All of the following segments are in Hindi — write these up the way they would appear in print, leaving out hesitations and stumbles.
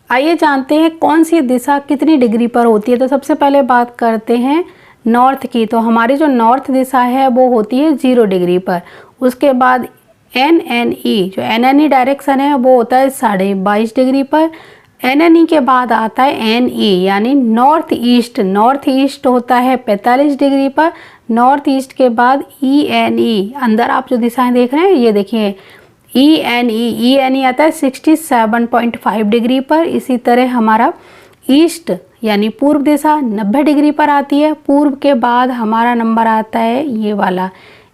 आइए जानते हैं कौन सी दिशा कितनी डिग्री पर होती है। तो सबसे पहले बात करते हैं नॉर्थ की। तो हमारी जो नॉर्थ दिशा है वो होती है 0 डिग्री पर। उसके बाद NNE, जो NNE डायरेक्शन है वो होता है 22.5 डिग्री पर। NNE के बाद आता है NE यानी नॉर्थ ईस्ट। नॉर्थ ईस्ट होता है 45 डिग्री पर। नॉर्थ ईस्ट के बाद ENE, अंदर आप जो दिशाएं देख रहे हैं ये देखिए ENE आता है 67.5 डिग्री पर। इसी तरह हमारा ईस्ट यानी पूर्व दिशा 90 डिग्री पर आती है। पूर्व के बाद हमारा नंबर आता है ये वाला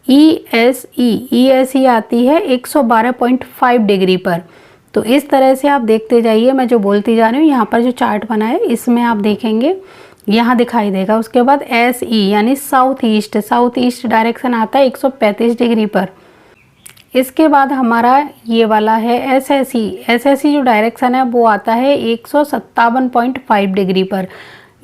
ESE आती है 112.5 डिग्री पर। तो इस तरह से आप देखते जाइए, मैं जो बोलती जा रही हूँ। यहाँ पर जो चार्ट बना है इसमें आप देखेंगे यहाँ दिखाई देगा। उसके बाद SE यानी साउथ ईस्ट डायरेक्शन आता है 135 डिग्री पर। इसके बाद हमारा ये वाला है SSE जो डायरेक्शन है वो आता है 157.5 डिग्री पर।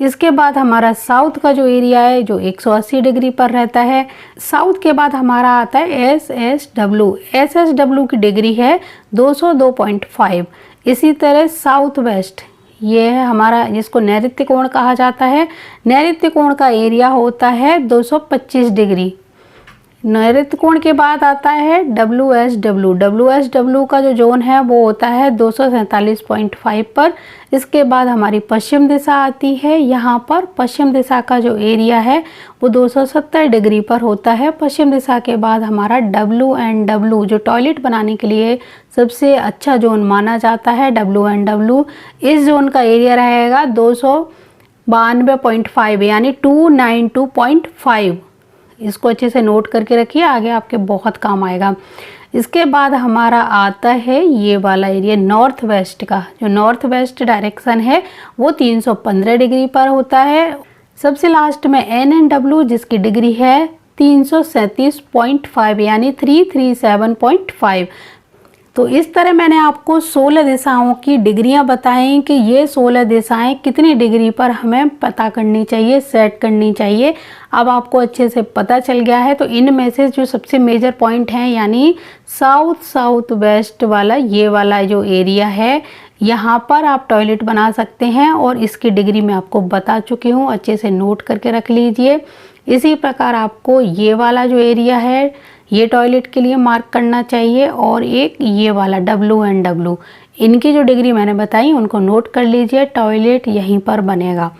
इसके बाद हमारा साउथ का जो एरिया है जो 180 डिग्री पर रहता है। साउथ के बाद हमारा आता है SSW की डिग्री है 202.5। इसी तरह साउथ वेस्ट, ये है हमारा जिसको नैऋत्य कोण कहा जाता है। नैऋत्य कोण का एरिया होता है 225 डिग्री। नैऋत्य कोण के बाद आता है WSW का जो जोन है वो होता है 247.5 पर। इसके बाद हमारी पश्चिम दिशा आती है। यहाँ पर पश्चिम दिशा का जो एरिया है वो 270 डिग्री पर होता है। पश्चिम दिशा के बाद हमारा WNW, जो टॉयलेट बनाने के लिए सबसे अच्छा जोन माना जाता है WNW। इस जोन का एरिया रहेगा 292.5 यानी 292.5। इसको अच्छे से नोट करके रखिए, आगे आपके बहुत काम आएगा। इसके बाद हमारा आता है ये वाला एरिया नॉर्थ वेस्ट का। जो नॉर्थ वेस्ट डायरेक्शन है वो 315 डिग्री पर होता है। सबसे लास्ट में NNW जिसकी डिग्री है 337.5 यानी 337.5। तो इस तरह मैंने आपको 16 दिशाओं की डिग्रियां बताई कि ये 16 दिशाएं कितनी डिग्री पर हमें पता करनी चाहिए, सेट करनी चाहिए। अब आपको अच्छे से पता चल गया है। तो इनमें से जो सबसे मेजर पॉइंट हैं यानी साउथ वेस्ट वाला ये वाला जो एरिया है, यहाँ पर आप टॉयलेट बना सकते हैं और इसकी डिग्री मैं आपको बता चुकी हूँ, अच्छे से नोट करके रख लीजिए। इसी प्रकार आपको ये वाला जो एरिया है ये टॉयलेट के लिए मार्क करना चाहिए और एक ये वाला WNW, इनकी जो डिग्री मैंने बताई उनको नोट कर लीजिए। टॉयलेट यहीं पर बनेगा।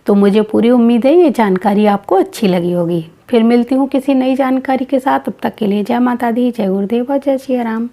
तो मुझे पूरी उम्मीद है ये जानकारी आपको अच्छी लगी होगी। फिर मिलती हूँ किसी नई जानकारी के साथ। तब तक के लिए जय माता दी, जय गुरुदेव और जय श्री राम।